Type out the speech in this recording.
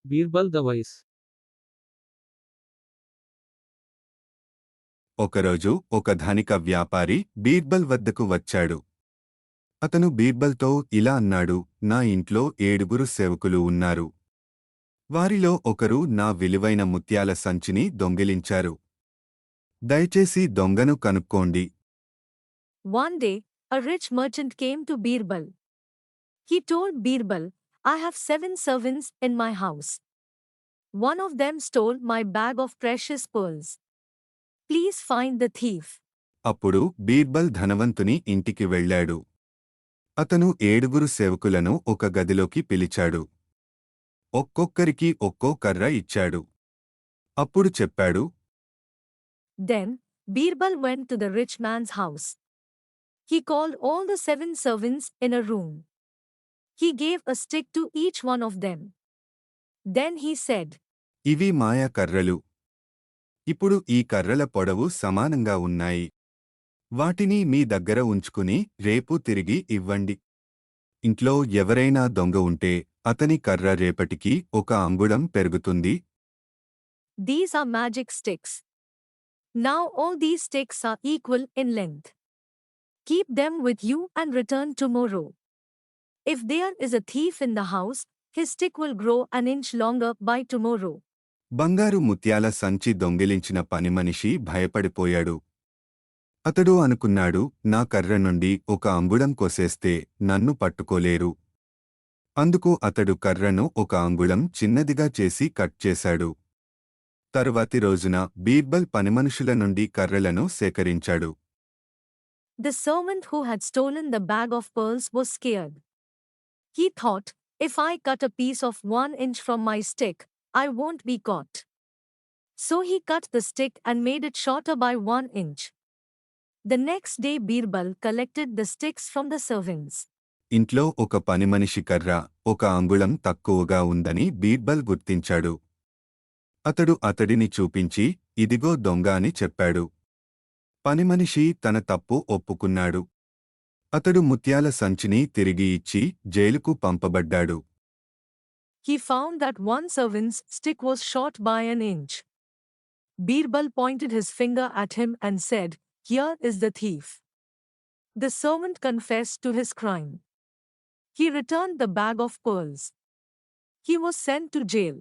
Birbal the Wise. ఒకరోజు ఒక ధనిక వ్యాపారి బీర్బల్ వద్దకు వచ్చాడు. అతను బీర్బల్తో ఇలా అన్నాడు, నా ఇంట్లో 7 సేవకులు ఉన్నారు. వారిలో ఒకరు నా విలువైన ముత్యాల సంచిని దొంగిలించారు. దయచేసి దొంగను కనుక్కోండి. One day, a rich merchant came to Birbal. He told Birbal, I have 7 servants in my house. One of them stole my bag of precious pearls. Please find the thief. అప్పుడు బీర్బల్ ధనవంతుని ఇంటికి వెళ్ళాడు. అతను 7 సేవకులను ఒక గదిలోకి పిలిచాడు. ఒక్కొక్కరికి ఒక్కో కర్ర ఇచ్చాడు. అప్పుడు చెప్పాడు, Then, Birbal went to the rich man's house. He called all the 7 servants in a room. He gave a stick to each one of them. Then he said, ఇవి మాయా కర్రలు. ఇప్పుడు ఈ కర్రల పొడవు సమానంగా ఉన్నాయి. వాటిని మీ దగ్గర ఉంచుకుని రేపు తిరిగి ఇవ్వండి. ఇంట్లో ఎవరైనా దొంగ ఉంటే అతని కర్ర రేపటికి 1 అంగుళం పెరుగుతుంది. These are magic sticks. Now all these sticks are equal in length. Keep them with you and return tomorrow. If there is a thief in the house, his stick will grow an inch longer by tomorrow. బంగారు ముత్యాల సంచి దొంగిలించిన పనిమనిషి భయపడిపోయాడు. అతడు అనుకున్నాడు, నా కర్ర నుండి 1 అంగుళం కోసేస్తే నన్ను పట్టుకోలేరు. అందుకు అతడు కర్రను 1 అంగుళం చిన్నదిగా చేసి కట్ చేశాడు. తరువాతి రోజున బీర్బల్ పనిమనుషుల నుండి కర్రలను సేకరించాడు. The servant who had stolen the bag of pearls was scared. He thought, if I cut a piece of 1 inch from my stick, I won't be caught. So he cut the stick and made it shorter by 1 inch. The next day Birbal collected the sticks from the servants. ఇంట్లో ఒక పనిమనిషి కర్ర 1 అంగుళం తక్కువగా ఉందని బీర్బల్ గుర్తించాడు. అతడు అతడిని చూపించి, ఇదిగో దొంగ అని చెప్పాడు. పనిమనిషి తన తప్పు ఒప్పుకున్నాడు. అతడు ముత్యాల సంచిని తిరిగి ఇచ్చి జైలుకు పంపబడ్డాడు. He found that one servant's stick was short by an inch. Birbal pointed his finger at him and said, Here is the thief. The servant confessed to his crime. He returned the bag of pearls. He was sent to jail.